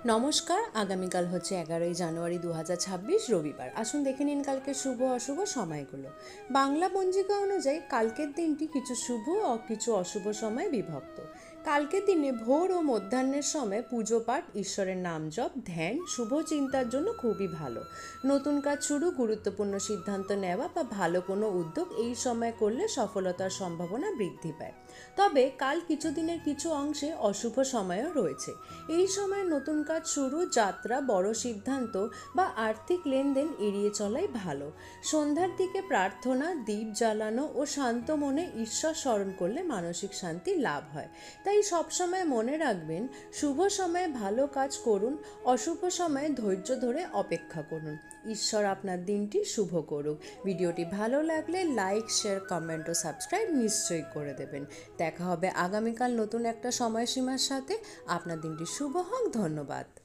নমস্কার। আগামীকাল হচ্ছে 11ই জানুয়ারি 2026 রবিবার। আসুন দেখে নিন কালকে শুভ অশুভ সময়গুলো। বাংলা পঞ্জিকা অনুযায়ী কালকের দিনটি কিছু শুভ ও কিছু অশুভ সময়ে বিভক্ত। কালকের দিনে ভোর ও মধ্যাহ্নের সময় পুজো পাঠ, ঈশ্বরের নাম জপ, ধ্যান, শুভ চিন্তার জন্য খুবই ভালো। নতুন কাজ শুরু, গুরুত্বপূর্ণ সিদ্ধান্ত নেওয়া বা ভালো কোনো উদ্যোগ এই সময় করলে সফলতার সম্ভাবনা বৃদ্ধি পায়। তবে কাল কিছুদিনের কিছু অংশে অশুভ সময়ও রয়েছে। এই সময় নতুন কাজ শুরু, যাত্রা, বড় সিদ্ধান্ত বা আর্থিক লেনদেন এড়িয়ে চলাই ভালো। সন্ধ্যার দিকে প্রার্থনা, দীপ জ্বালানো ও শান্ত মনে ঈশ্বর স্মরণ করলে মানসিক শান্তি লাভ হয়। তাই সবসময় মনে রাখবেন, শুভ সময়ে ভালো কাজ করুন, অশুভ সময়ে ধৈর্য ধরে অপেক্ষা করুন। ঈশ্বর আপনার দিনটি শুভ করুক। ভিডিওটি ভালো লাগলে লাইক, শেয়ার, কমেন্ট ও সাবস্ক্রাইব নিশ্চয়ই করে দেবেন। দেখা হবে আগামীকাল নতুন একটা সময়সীমার সাথে। আপনার দিনটি শুভ হোক। ধন্যবাদ।